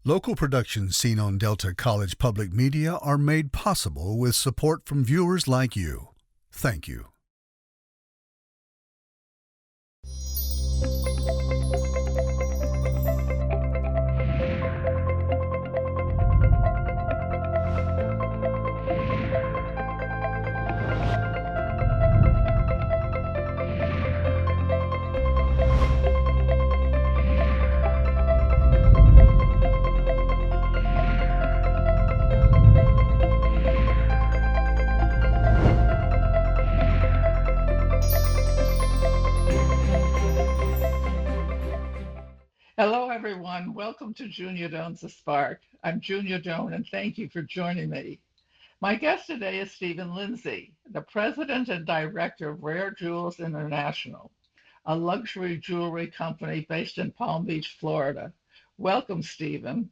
Local productions seen on Delta College Public Media are made possible with support from viewers like you. Thank you. Hello, everyone. Welcome to Junia Doan's The Spark. I'm Junia Doan, and thank you for joining me. My guest today is Stephen Lindsay, the president and director of Rare Jewels International, a luxury jewelry company based in Palm Beach, Florida. Welcome, Stephen.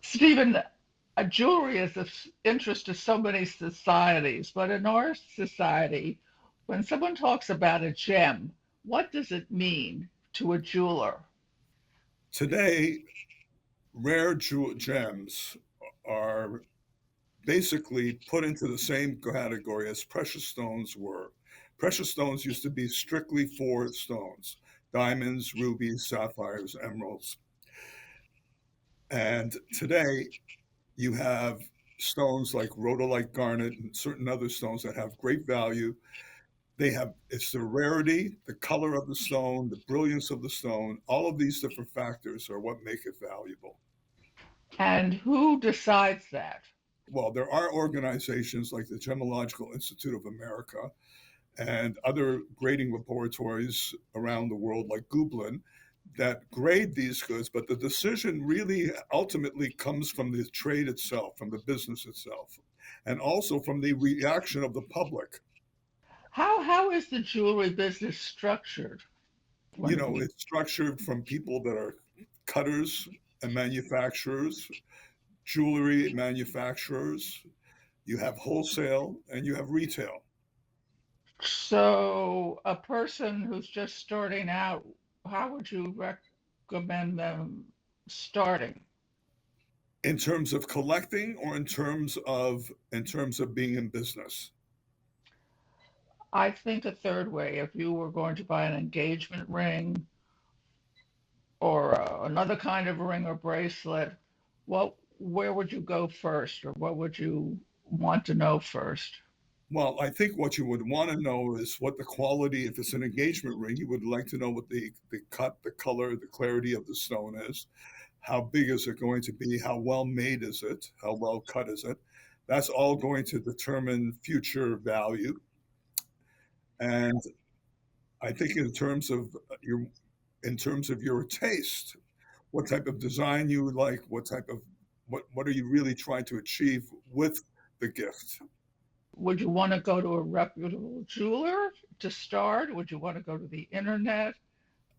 Stephen, jewelry is of interest to so many societies, but in our society, when someone talks about a gem, what does it mean to a jeweler? Today, rare gems are basically put into the same category as precious stones were. Precious stones used to be strictly for stones: diamonds, rubies, sapphires, emeralds. And today, you have stones like rhodolite garnet and certain other stones that have great value. It's the rarity, the color of the stone, the brilliance of the stone. All of these different factors are what make it valuable. And who decides that? Well, there are organizations like the Gemological Institute of America and other grading laboratories around the world, like Gublin, that grade these goods, but the decision really ultimately comes from the trade itself, from the business itself, and also from the reaction of the public. How is the jewelry business structured? It's structured from people that are cutters and manufacturers, jewelry manufacturers. You have wholesale and you have retail. So a person who's just starting out, how would you recommend them starting? In terms of collecting or in terms of being in business? I think a third way, if you were going to buy an engagement ring or another kind of ring or bracelet, where would you go first, or what would you want to know first? Well, I think what you would want to know is what the quality, if it's an engagement ring, you would like to know what the cut, the color, the clarity of the stone is. How big is it going to be? How well made is it? How well cut is it? That's all going to determine future value. And I think in terms of your taste, what type of design you would like, what are you really trying to achieve with the gift? Would you want to go to a reputable jeweler to start? Would you want to go to the internet?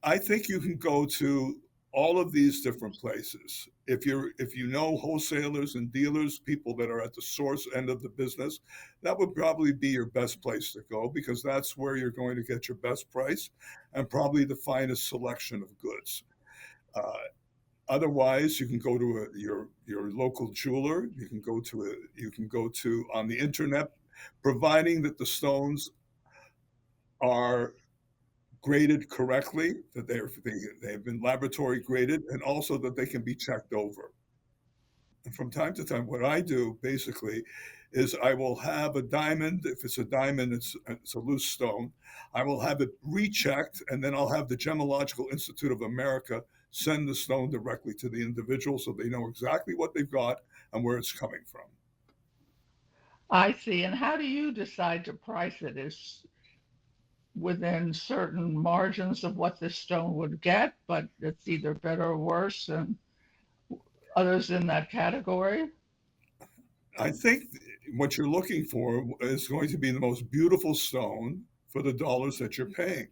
I think you can go to all of these different places. If you know wholesalers and dealers, people that are at the source end of the business, that would probably be your best place to go, because that's where you're going to get your best price and probably the finest selection of goods. Uh, Otherwise, you can go to your local jeweler. You can go to on the internet, providing that the stones are graded correctly, that they've been laboratory graded, and also that they can be checked over. And from time to time, what I do basically is I will have a diamond. If it's a diamond, it's a loose stone. I will have it rechecked, and then I'll have the Gemological Institute of America send the stone directly to the individual so they know exactly what they've got and where it's coming from. I see. And how do you decide to price it? Is within certain margins of what this stone would get, but it's either better or worse than others in that category? I think what you're looking for is going to be the most beautiful stone for the dollars that you're paying.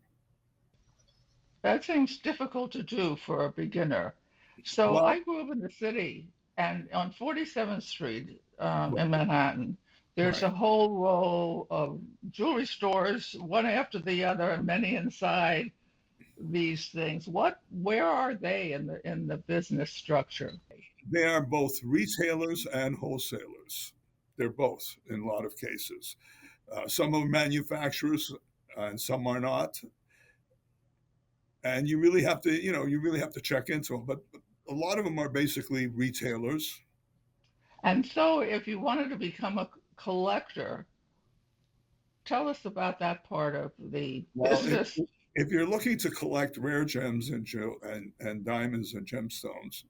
That seems difficult to do for a beginner. So Well, I grew up in the city, and on 47th Street in Manhattan, there's right. a whole row of jewelry stores, one after the other, and many inside, these things? Where are they in the business structure? They are both retailers and wholesalers. They're both in a lot of cases. Some are manufacturers and some are not. And you really have to, you really have to check into them. But a lot of them are basically retailers. And so, if you wanted to become a collector, tell us about that part of the Well, business. if you're looking to collect rare gems and diamonds and gemstones,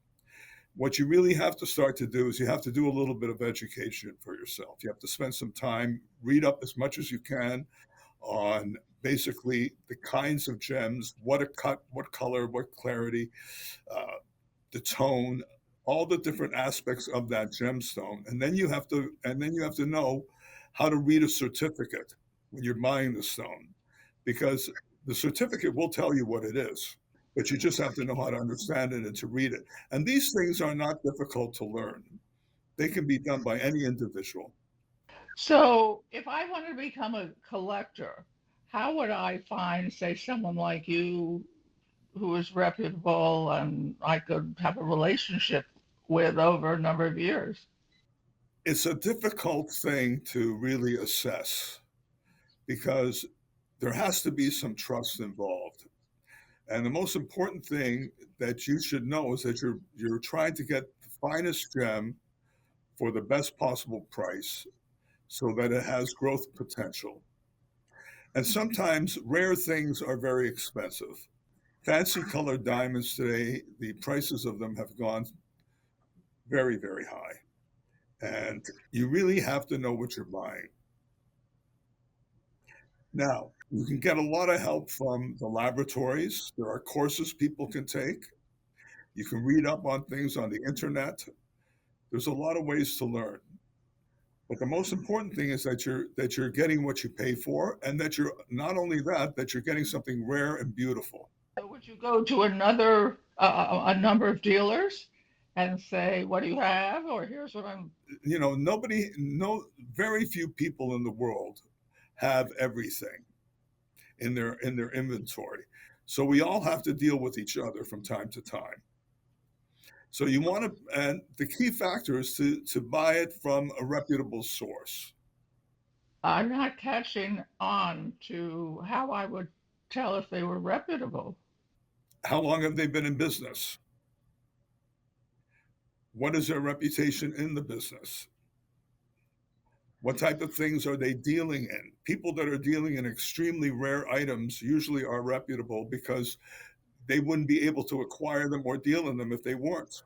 what you really have to start to do is you have to do a little bit of education for yourself. You have to spend some time, read up as much as you can on basically the kinds of gems, what a cut, what color, what clarity, uh, the tone, all the different aspects of that gemstone. And then you have to know how to read a certificate when you're buying the stone, because the certificate will tell you what it is, but you just have to know how to understand it and to read it. And these things are not difficult to learn. They can be done by any individual. So, if I wanted to become a collector, how would I find, say, someone like you who is reputable and I could have a relationship with over a number of years? It's a difficult thing to really assess because there has to be some trust involved. And the most important thing that you should know is that you're trying to get the finest gem for the best possible price so that it has growth potential. And sometimes rare things are very expensive. Fancy colored diamonds today, the prices of them have gone very, very high. And you really have to know what you're buying. Now, you can get a lot of help from the laboratories. There are courses people can take. You can read up on things on the internet. There's a lot of ways to learn. But the most important thing is that you're getting what you pay for, and that you're not only that you're getting something rare and beautiful. So would you go to a number of dealers and say, "What do you have?" Or here's what I'm. Nobody, no, very few people in the world have everything in their inventory. So we all have to deal with each other from time to time. So you want to, and the key factor is to buy it from a reputable source. I'm not catching on to how I would tell if they were reputable. How long have they been in business? What is their reputation in the business? What type of things are they dealing in? People that are dealing in extremely rare items usually are reputable because they wouldn't be able to acquire them or deal in them if they weren't.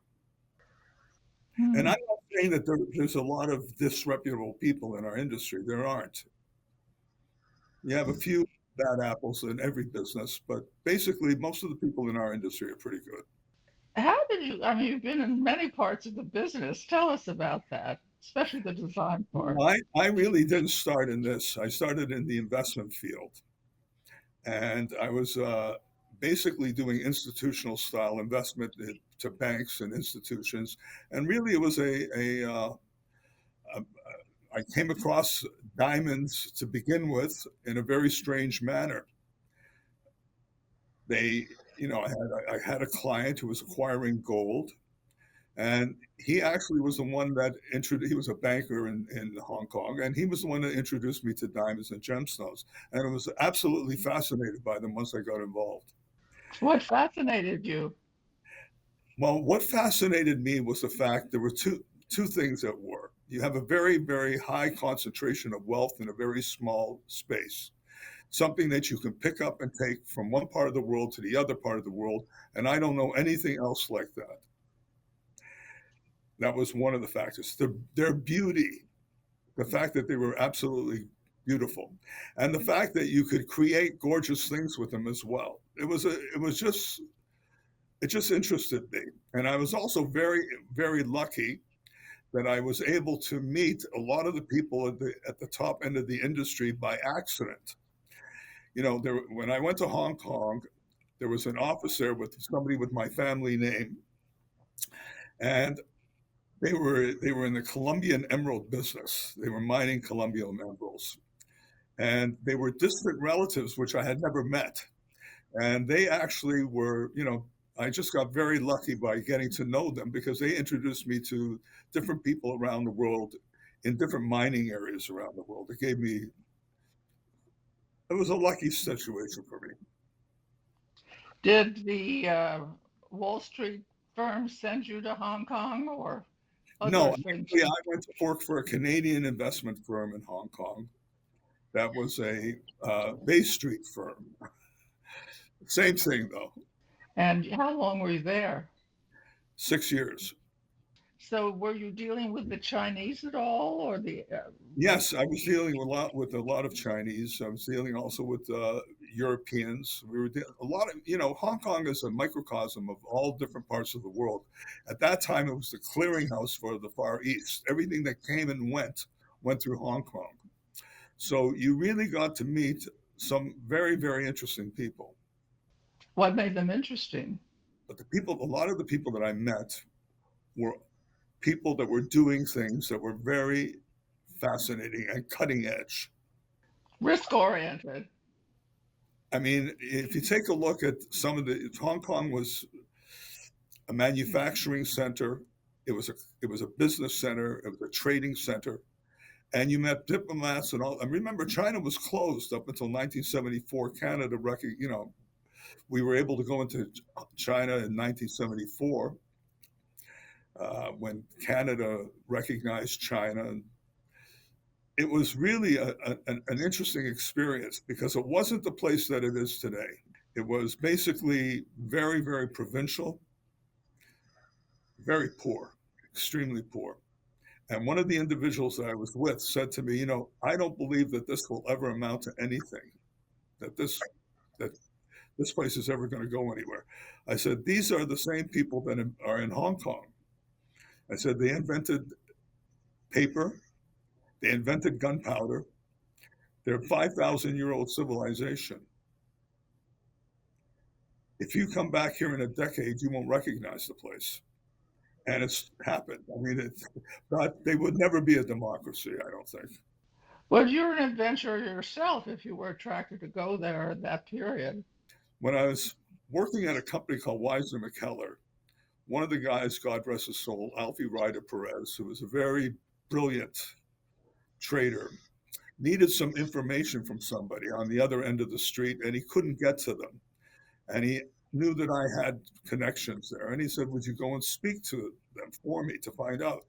And Hmm. I'm not saying that there's a lot of disreputable people in our industry. There aren't. You have a few bad apples in every business, but basically, most of the people in our industry are pretty good. How did you? I mean, you've been in many parts of the business. Tell us about that, especially the design part. Well, I really didn't start in this. I started in the investment field, and I was basically doing institutional style investment to banks and institutions. And really, it was a I came across diamonds to begin with in a very strange manner. They, I had a client who was acquiring gold, and he actually was the one that introduced. He was a banker in Hong Kong, and he was the one that introduced me to diamonds and gemstones. And I was absolutely fascinated by them once I got involved. What fascinated you? Well, what fascinated me was the fact there were two things at work. You have a very, very high concentration of wealth in a very small space, something that you can pick up and take from one part of the world to the other part of the world. And I don't know anything else like that. That was one of the factors. Their beauty, the fact that they were absolutely beautiful, and the fact that you could create gorgeous things with them as well. It just interested me. And I was also very, very lucky that I was able to meet a lot of the people at the top end of the industry by accident. When I went to Hong Kong, there was an office there with somebody with my family name, and they were in the Colombian emerald business. They were mining Colombian emeralds, and they were distant relatives which I had never met. And they actually were, I just got very lucky by getting to know them because they introduced me to different people around the world in different mining areas around the world. It was a lucky situation for me. Did the Wall Street firm send you to Hong Kong or other No, things? actually, I went to work for a Canadian investment firm in Hong Kong. That was a Bay Street firm. Same thing, though. And how long were you there? 6 years. So were you dealing with the Chinese at all, or the Yes, I was dealing with a lot of Chinese. I was dealing also with Europeans. We were a lot of, Hong Kong is a microcosm of all different parts of the world. At that time, it was the clearinghouse for the Far East. Everything that came and went through Hong Kong. So you really got to meet some very, very interesting people. what made them interesting? But a lot of the people that I met were people that were doing things that were very fascinating and cutting edge. Risk oriented. I mean, if you take a look at Hong Kong was a manufacturing center. It was a business center. It was a trading center, and you met diplomats and all. I remember China was closed up until 1974. Canada, we were able to go into China in 1974 when Canada recognized China. And it was really an interesting experience because it wasn't the place that it is today. It was basically very, very provincial, very poor, extremely poor. And one of the individuals that I was with said to me, I don't believe that this will ever amount to anything, that this place is ever going to go anywhere. I said, these are the same people that are in Hong Kong. I said, they invented paper, they invented gunpowder. They're a 5,000-year-old civilization. If you come back here in a decade, you won't recognize the place. And it's happened. I mean, they would never be a democracy, I don't think. Well, you're an adventurer yourself if you were attracted to go there at that period. When I was working at a company called Wiser McKellar, one of the guys, God rest his soul, Alfie Ryder Perez, who was a very brilliant trader, needed some information from somebody on the other end of the street, and he couldn't get to them. And he knew that I had connections there. And he said, would you go and speak to them for me to find out?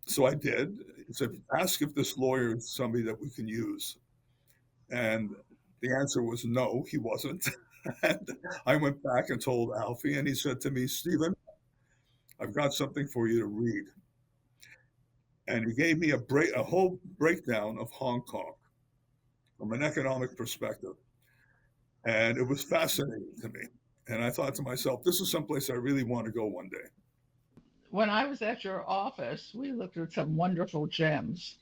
So I did. He said, ask if this lawyer is somebody that we can use. And the answer was no, he wasn't. And I went back and told Alfie, and he said to me, Stephen, I've got something for you to read. And he gave me a whole breakdown of Hong Kong from an economic perspective. And it was fascinating to me. And I thought to myself, this is someplace I really want to go one day. When I was at your office, we looked at some wonderful gems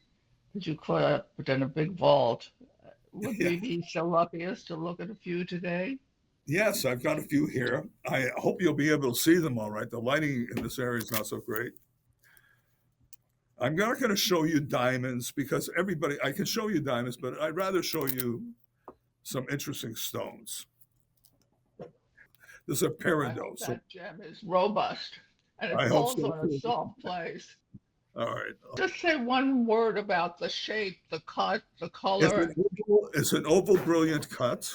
that you put in a big vault. Would Yeah. we be so lucky as to look at a few today? Yes, I've got a few here. I hope you'll be able to see them all right. The lighting in this area is not so great. I'm not going to show you diamonds because I can show you diamonds, but I'd rather show you some interesting stones. This is a I peridot. hope So that gem is robust and it I hope falls so on a too. soft place. All right. Just say one word about the shape, the cut, the It's color. an oval brilliant cut,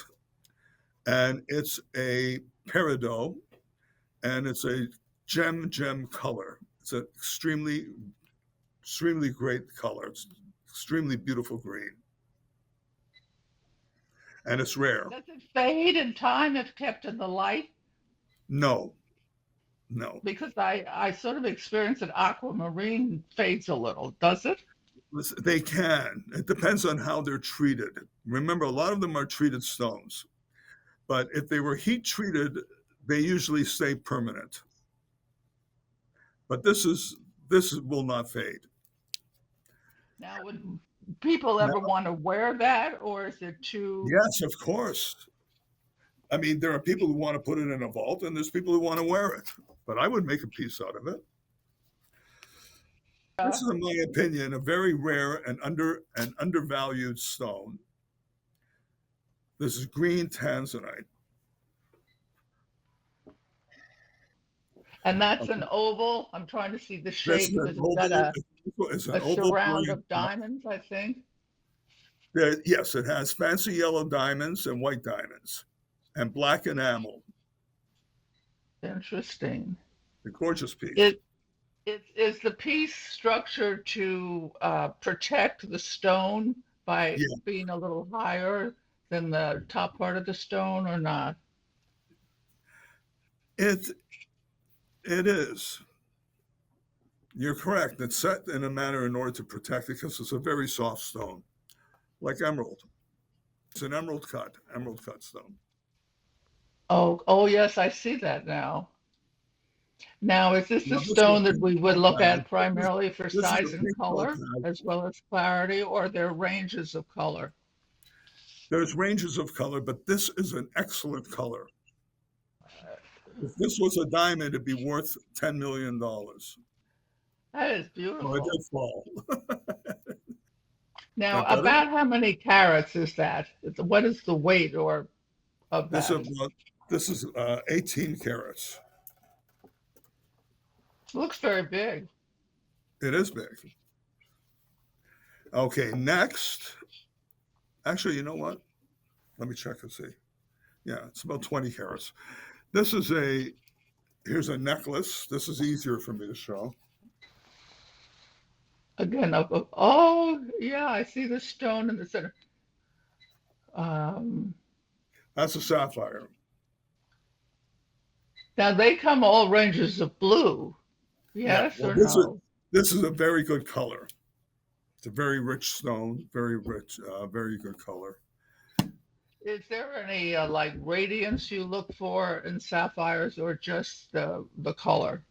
and it's a peridot, and it's a gem color. It's an extremely great color. It's extremely beautiful green, and it's rare. Does it fade in time if kept in the light? No. Because I sort of experience that aquamarine fades a little. Does it? They can. It depends on how they're treated. Remember, a lot of them are treated stones, but if they were heat treated, they usually stay permanent. But this will not fade. Now, would people ever want to wear that, or is it too? Yes, of course. I mean, there are people who want to put it in a vault, and there's people who want to wear it. But I would make a piece out of it. This is, in my opinion, a very rare and undervalued stone. This is green tanzanite. And that's an oval. I'm trying to see the This is shape an because it's got oval. It's an a oval surround brilliant. of diamonds, I think. Yes, it has fancy yellow diamonds and white diamonds, and black enamel. Interesting. A gorgeous piece. It is the piece structured to protect the stone by Yeah, being a little higher than the top part of the stone or not? it it is. You're correct. It's set in a manner in order to protect it because it's a very soft stone, like emerald. It's an emerald cut stone. Oh, yes, I see that now. Now, is this the Now this is a stone that pink we would look topaz. at primarily for This is size a and pink color, topaz. as well as clarity, or there are ranges of color? There's ranges of color, but this is an excellent color. If this was a diamond, it'd be worth $10 million. That is So it beautiful. did fall. Now, That better? about how many carats is that? What is the weight or of This is that? this is 18 carats. Looks very big. It is big. Okay, next. Actually, you know what? Let me check and see. Yeah, it's about 20 carats. This is here's a necklace. This is easier for me to show. Again, oh, yeah, I see the stone in the center. Um, That's a sapphire. Now they come all ranges of blue, Yeah, yes well, or no? this is a very good color. It's a very rich stone, very rich, very good color. Is there any like radiance you look for in sapphires or just the color?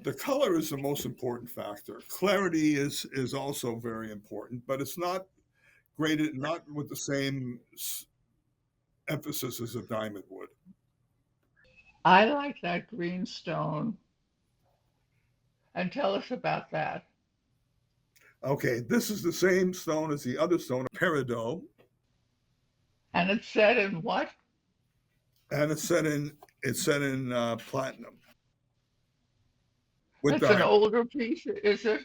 The color is the most important factor. Clarity is also very important, but it's not graded not with the same emphasis as a diamond would. I like that green stone. And tell us about that. Okay, this is the same stone as the other stone, peridot, And it's set in what? and it's set in platinum with That's an diamond. older piece, is it?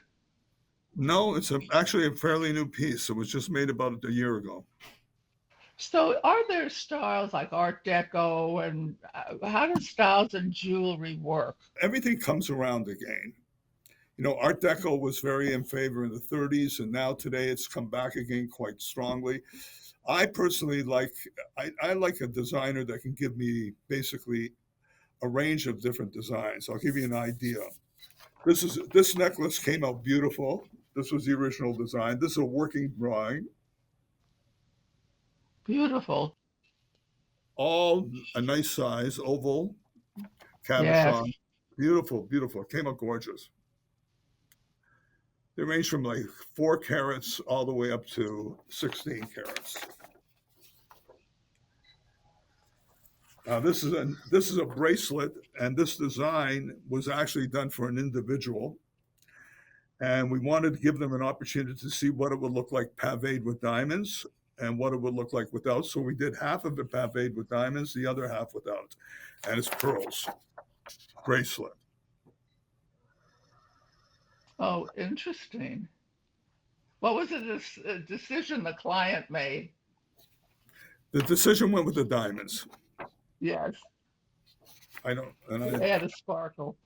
No, it's actually a fairly new piece. It was just made about a year ago. So are there styles like Art Deco and how do styles in jewelry work? Everything comes around again. You know, Art Deco was very in favor in the 30s, and now today it's come back again quite strongly. I personally I like a designer that can give me basically a range of different designs. I'll give you an idea. This necklace came out beautiful. This was the original design. This is a working drawing, Beautiful. all a nice size, oval, Yes. cabochon. Beautiful, beautiful. It came out gorgeous. They range from like 4 carats all the way up to 16 carats. This is a bracelet, and this design was actually done for an individual, and we wanted to give them an opportunity to see what it would look like paved with diamonds and what it would look like without. So we did half of it paved with diamonds, the other half without, and it's pearls bracelet. Oh, interesting. What was the decision the client made? The decision went with the diamonds. Yes, I don't, and to I add a sparkle.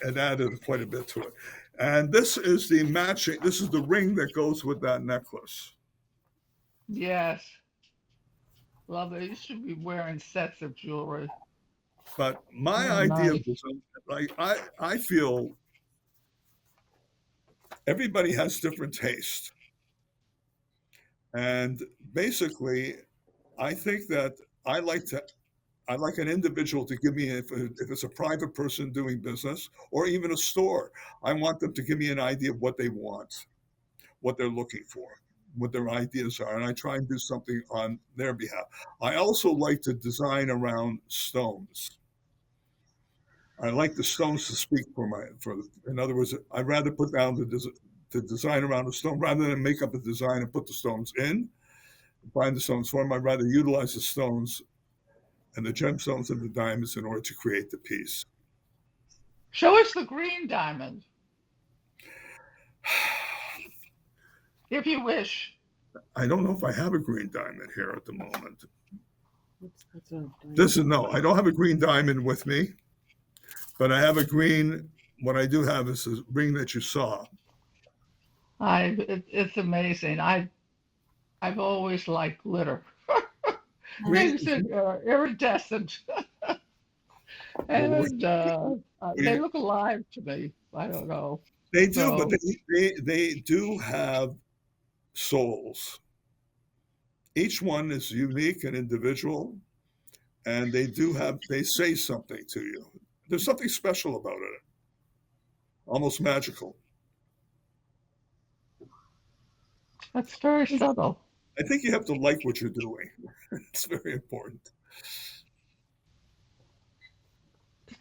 and added quite a bit to it. And this is the matching. This is the ring that goes with that necklace. Yes, love it. You should be wearing sets of jewelry. But my Oh, idea of nice. design, like I feel everybody has different taste, and basically, I think that I like to. I like an individual to give me, if it's a private person doing business or even a store, I want them to give me an idea of what they want, what they're looking for, what their ideas are, and I try and do something on their behalf. I also like to design around stones. I like the stones to speak in other words, I'd rather put down the design around the stone rather than make up a design and put the stones in, find the stones for them. I'd rather utilize the stones and the gemstones and the diamonds in order to create the piece. Show us the green diamond, if you wish. I don't know if I have a green diamond here at the moment. What's a diamond? This is no, I don't have a green diamond with me, but I have a green. What I do have is a ring that you saw. It's amazing. I've always liked glitter. Green, Makes it iridescent, well, and they look alive to me. I don't know. they do, but So they do have souls. Each one is unique and individual, and they say something to you. There's something special about it, almost magical. that's very subtle. I think you have to like what you're doing. It's very important.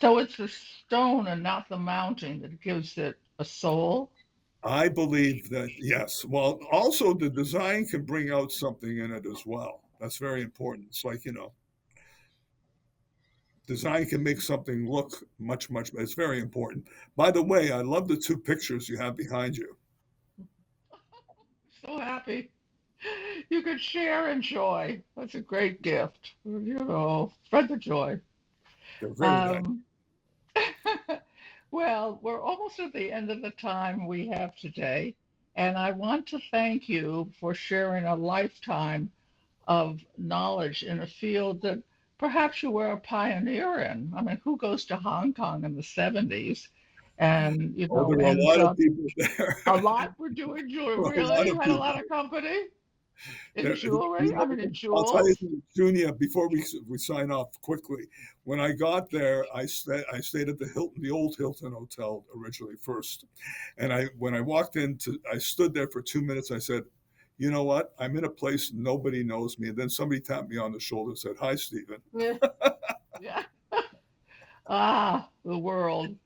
So it's the stone and not the mountain that gives it a soul. I believe that, yes. Well, also the design can bring out something in it as well. That's very important. It's like, design can make something look much, much, it's very important. By the way, I love the two pictures you have behind you. So happy. You could share and joy. That's a great gift. Spread the joy. They're very nice. Um, well, we're almost at the end of the time we have today, and I want to thank you for sharing a lifetime of knowledge in a field that perhaps you were a pioneer in. I mean, who goes to Hong Kong in the 70s and, Oh, there were a ends lot of up people there. a lot were doing There jewelry. were a lot Really? You of had a people. lot of company in There, jewelry? I mean, in I'll tell jewels? you, Junia, before we sign off quickly, when I got there, I stayed at the Hilton, the old Hilton Hotel originally first, and when I walked I stood there for 2 minutes. I said, "You know what? I'm in a place nobody knows me." And then somebody tapped me on the shoulder and said, "Hi, Stephen." Yeah. Yeah. The world.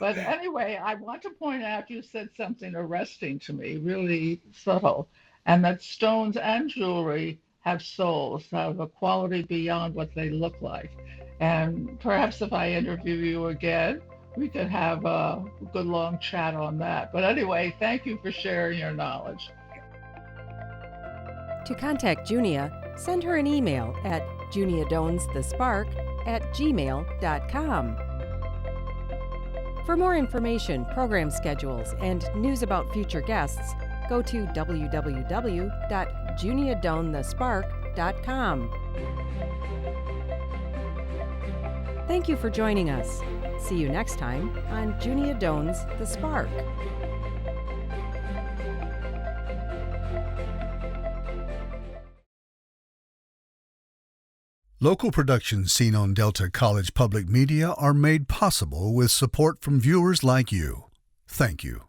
But anyway, I want to point out you said something arresting to me, really subtle, and that stones and jewelry have souls, have a quality beyond what they look like. And perhaps if I interview you again, we could have a good long chat on that. But anyway, thank you for sharing your knowledge. To contact Junia, send her an email at juniadonsthespark@gmail.com. For more information, program schedules, and news about future guests, go to www.juniadonthespark.com. Thank you for joining us. See you next time on Junia Doan's The Spark. Local productions seen on Delta College Public Media are made possible with support from viewers like you. Thank you.